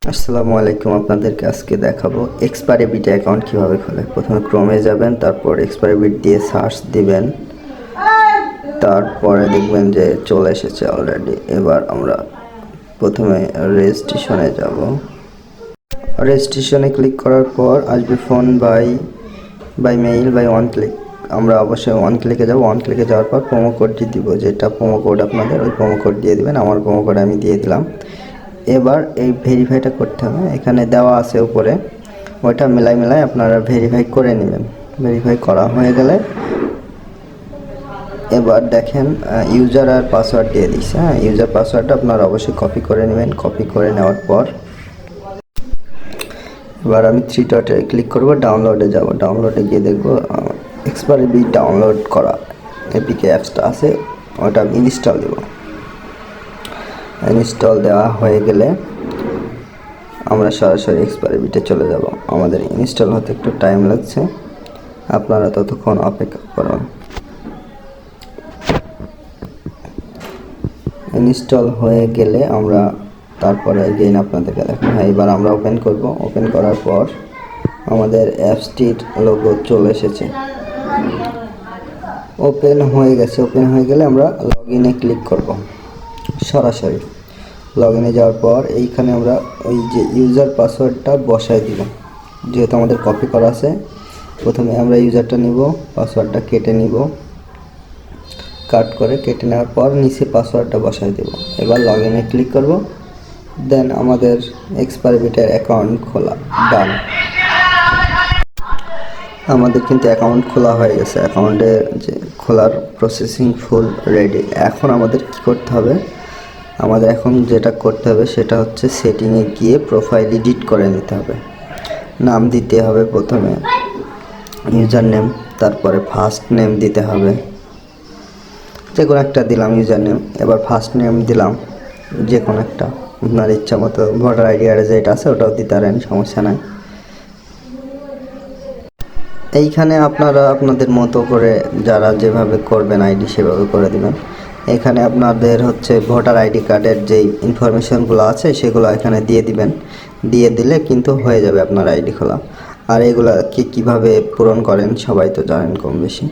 আসসালামু আলাইকুম, আপনাদেরকে আজকে দেখাবো এক্সপায়ারি বিট অ্যাকাউন্ট কিভাবে খোলে। প্রথমে ক্রোমে যাবেন, তারপর এক্সপায়ারি বিট দিয়ে সার্চ দিবেন, তারপরে দেখবেন যে চলে এসেছে অলরেডি। এবার আমরা প্রথমে রেজিস্ট্রেশনে যাব। রেজিস্ট্রেশনে ক্লিক করার পর আসবে phone by mail by one click. আমরা অবশ্যই ওয়ান ক্লিকে যাব। ওয়ান ক্লিকে যাওয়ার পর প্রোমো কোডটি দিব, যেটা প্রোমো কোড আপনাদের, ওই প্রোমো কোড দিয়ে দিবেন। আমার প্রোমো কোড আমি দিয়ে দিলাম। এবার এই ভেরিফাইটা করতে হবে, এখানে দেওয়া আছে উপরে, ওইটা মিলাই আপনারা ভেরিফাই করে নেবেন। ভেরিফাই করা হয়ে গেলে এবার দেখেন ইউজার আর পাসওয়ার্ড দিয়ে দিচ্ছে। ইউজার পাসওয়ার্ডটা আপনারা অবশ্যই কপি করে নেবেন। কপি করে নেওয়ার পর এবার আমি থ্রি ডটে ক্লিক করব, ডাউনলোডে যাব। ডাউনলোডে গিয়ে দেখবো এক্সপায়ারি বিট ডাউনলোড করা এপিকে অ্যাপসটা আছে, ওটা আমি ইনস্টল দেব। ইনস্টল দেওয়া হয়ে গেলে আমরা সরাসরি এক্সপায়ারি বিটে চলে যাব। আমাদের ইনস্টল হতে একটু টাইম লাগছে, আপনারা ততক্ষণ অপেক্ষা করুন। ইনস্টল হয়ে গেলে আমরা তারপরে এগেইন আপনাদেরকে দেখাবো। এবার আমরা ওপেন করব। ওপেন করার পর আমাদের অ্যাপসটির লোগো চলে এসেছে, ওপেন হয়ে গেছে। ওপেন হয়ে গেলে আমরা লগ ইনে ক্লিক করব। সরাসরি লগ ইনে যাওয়ার পর এইখানে আমরা ওই যে ইউজার পাসওয়ার্ডটা বসায় দিব, যেহেতু আমাদের কপি করা আছে। প্রথমে আমরা ইউজারটা নিব, পাসওয়ার্ডটা কেটে নিব, কাট করে কেটে নেওয়ার পর নিচে পাসওয়ার্ডটা বসায় দেব। এবার লগ ইনে ক্লিক করব, দেন আমাদের এক্সপায়ারি বিটের অ্যাকাউন্ট খোলা ডান। আমাদের কিন্তু অ্যাকাউন্ট খোলা হয়ে গেছে। অ্যাকাউন্টে যে খোলার প্রসেসিং ফুল রেডি। এখন আমাদের কি করতে হবে, আমাদের এখন যেটা করতে হবে সেটা হচ্ছে সেটিংয়ে গিয়ে প্রোফাইল এডিট করে নিতে হবে। নাম দিতে হবে প্রথমে ইউজার নেম, তারপরে ফার্স্ট নেম দিতে হবে, যে কোনো একটা দিলাম ইউজার নেম। এবার ফার্স্ট নেম দিলাম যে কোনো একটা, আপনার ইচ্ছা মতো। ভোটার আইডি আর যেটা আছে ওটাও দিতে পারেন, সমস্যা নাই। এইখানে আপনারা আপনাদের মতো করে যারা যেভাবে করবেন আইডি সেভাবে করে দেবেন। এখানে আপনাদের হচ্ছে ভোটার আইডি কার্ডের যেই ইনফরমেশনগুলো আছে সেগুলো এখানে দিয়ে দিবেন। দিয়ে দিলে কিন্তু হয়ে যাবে আপনার আইডি খোলা। আর এগুলো কীভাবে পূরণ করেন সবাই তো জানেন কম বেশি।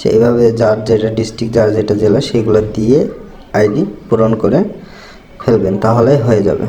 সেইভাবে যার যেটা ডিস্ট্রিক্ট, যার যেটা জেলা, সেগুলো দিয়ে আইডি পূরণ করে ফেলবেন, তাহলে হয়ে যাবে।